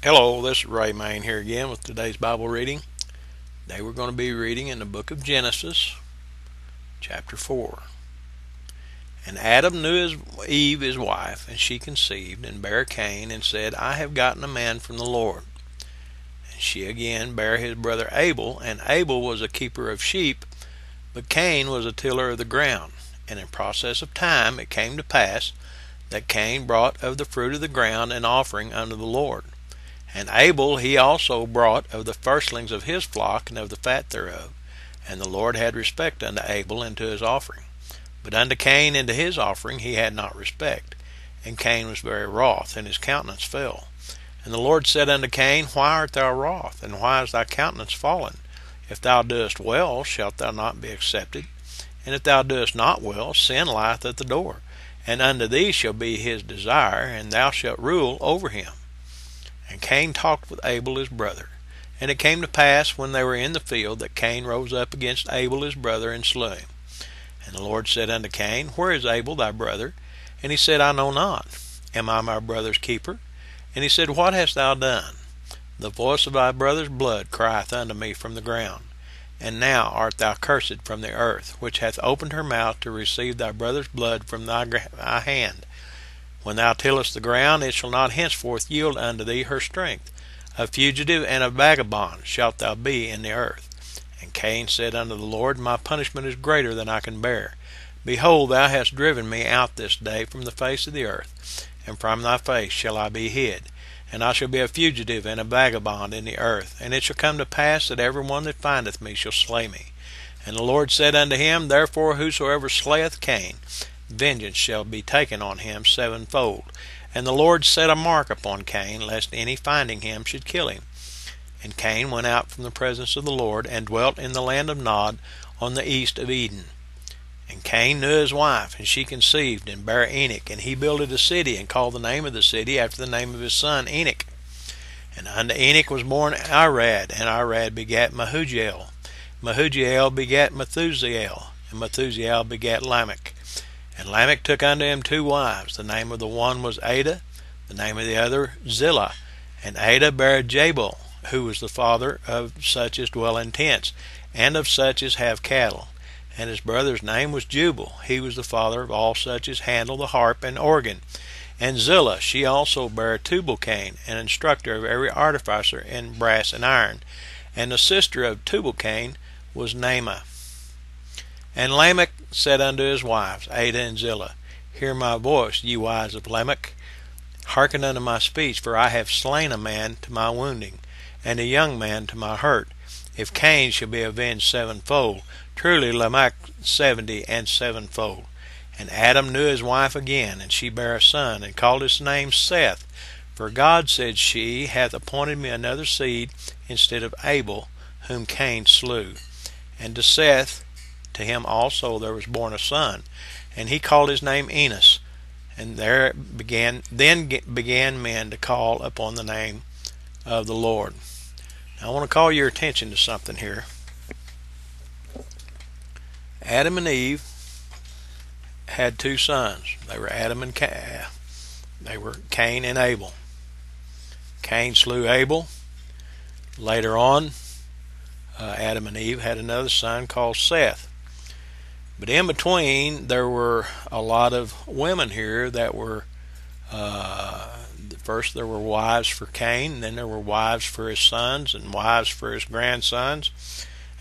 Hello, this is Ray Main here again with today's Bible reading. Today we're going to be reading in the book of Genesis, chapter 4. And Adam knew Eve his wife, and she conceived, and bare Cain, and said, I have gotten a man from the Lord. And she again bare his brother Abel, and Abel was a keeper of sheep, but Cain was a tiller of the ground. And in process of time it came to pass that Cain brought of the fruit of the ground an offering unto the Lord. And Abel he also brought of the firstlings of his flock and of the fat thereof. And the Lord had respect unto Abel and to his offering. But unto Cain and to his offering he had not respect. And Cain was very wroth, and his countenance fell. And the Lord said unto Cain, Why art thou wroth, and why is thy countenance fallen? If thou doest well, shalt thou not be accepted? And if thou doest not well, sin lieth at the door. And unto thee shall be his desire, and thou shalt rule over him. And Cain talked with Abel his brother. And it came to pass, when they were in the field, that Cain rose up against Abel his brother, and slew him. And the Lord said unto Cain, Where is Abel thy brother? And he said, I know not. Am I my brother's keeper? And he said, What hast thou done? The voice of thy brother's blood crieth unto me from the ground. And now art thou cursed from the earth, which hath opened her mouth to receive thy brother's blood from thy hand. When thou tillest the ground, it shall not henceforth yield unto thee her strength. A fugitive and a vagabond shalt thou be in the earth. And Cain said unto the Lord, My punishment is greater than I can bear. Behold, thou hast driven me out this day from the face of the earth, and from thy face shall I be hid. And I shall be a fugitive and a vagabond in the earth. And it shall come to pass that every one that findeth me shall slay me. And the Lord said unto him, Therefore whosoever slayeth Cain, vengeance shall be taken on him sevenfold. And the Lord set a mark upon Cain, lest any finding him should kill him. And Cain went out from the presence of the Lord, and dwelt in the land of Nod, on the east of Eden. And Cain knew his wife, and she conceived, and bare Enoch. And he builded a city, and called the name of the city after the name of his son Enoch. And unto Enoch was born Irad, and Irad begat Mehujael. Mehujael begat Methusael, and Methusael begat Lamech. And Lamech took unto him two wives. The name of the one was Ada, the name of the other Zillah. And Ada bare Jabal, who was the father of such as dwell in tents, and of such as have cattle. And his brother's name was Jubal. He was the father of all such as handle the harp and organ. And Zillah, she also bare Tubal-Cain, an instructor of every artificer in brass and iron. And the sister of Tubal-Cain was Naamah. And Lamech said unto his wives, Ada and Zillah, Hear my voice, ye wives of Lamech. Hearken unto my speech, for I have slain a man to my wounding, and a young man to my hurt. If Cain shall be avenged sevenfold, truly Lamech 70 and sevenfold. And Adam knew his wife again, and she bare a son, and called his name Seth. For God, said she, hath appointed me another seed instead of Abel, whom Cain slew. And to Seth, to him also there was born a son, and he called his name Enos. And then began men to call upon the name of the Lord. Now I want to call your attention to something here. Adam and Eve had two sons. They were Adam and they were Cain and Abel. Cain slew Abel. Later on, Adam and Eve had another son called Seth. But in between, there were a lot of women here that were, first there were wives for Cain, and then there were wives for his sons, and wives for his grandsons,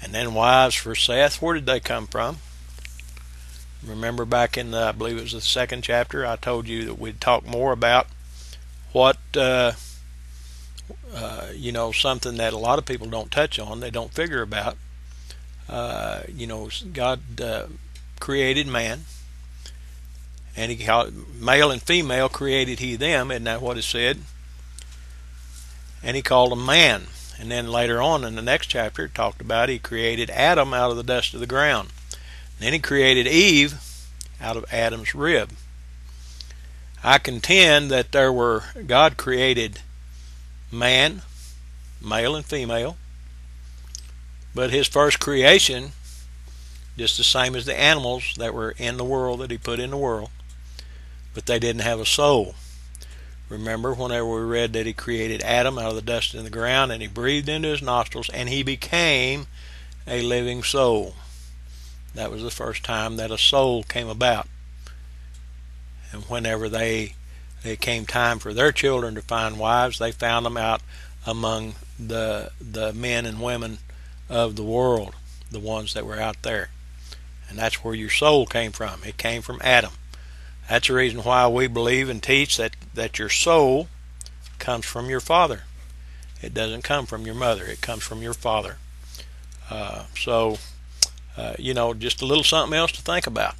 and then wives for Seth. Where did they come from? Remember back in I believe it was the second chapter, I told you that we'd talk more about what, something that a lot of people don't touch on, they don't figure about. God created man, and he called male and female created he them, isn't that what it said? And he called them man. And then later on in the next chapter it talked about he created Adam out of the dust of the ground. And then he created Eve out of Adam's rib. I contend that God created man, male and female, but his first creation, just the same as the animals that were in the world that he put in the world, but they didn't have a soul. Remember whenever we read that he created Adam out of the dust in the ground, and he breathed into his nostrils, and he became a living soul. That was the first time that a soul came about. And whenever they came time for their children to find wives, they found them out among the men and women of the world, the ones that were out there. And that's where your soul came from. It came from Adam. That's the reason why we believe and teach that your soul comes from your father. It doesn't come from your mother. It comes from your father. Just a little something else to think about.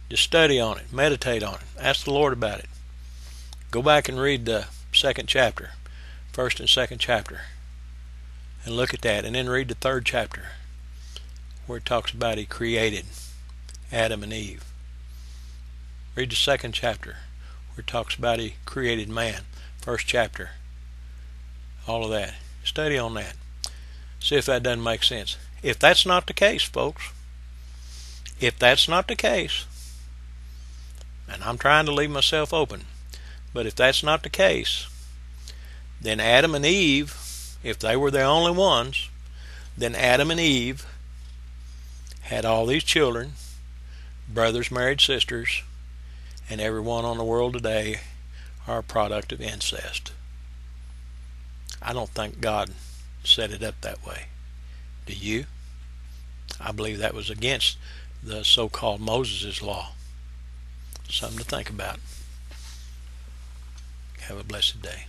Just study on it. Meditate on it. Ask the Lord about it. Go back and read the second chapter, first and second chapter, and look at that. And then read the third chapter, where it talks about he created Adam and Eve. Read the second chapter, where it talks about he created man. First chapter. All of that. Study on that. See if that doesn't make sense. If that's not the case, folks, if that's not the case, and I'm trying to leave myself open, but if that's not the case, then Adam and Eve, if they were the only ones, then Adam and Eve had all these children, brothers married sisters, and everyone on the world today are a product of incest. I don't think God set it up that way. Do you? I believe that was against the so-called Moses' law. Something to think about. Have a blessed day.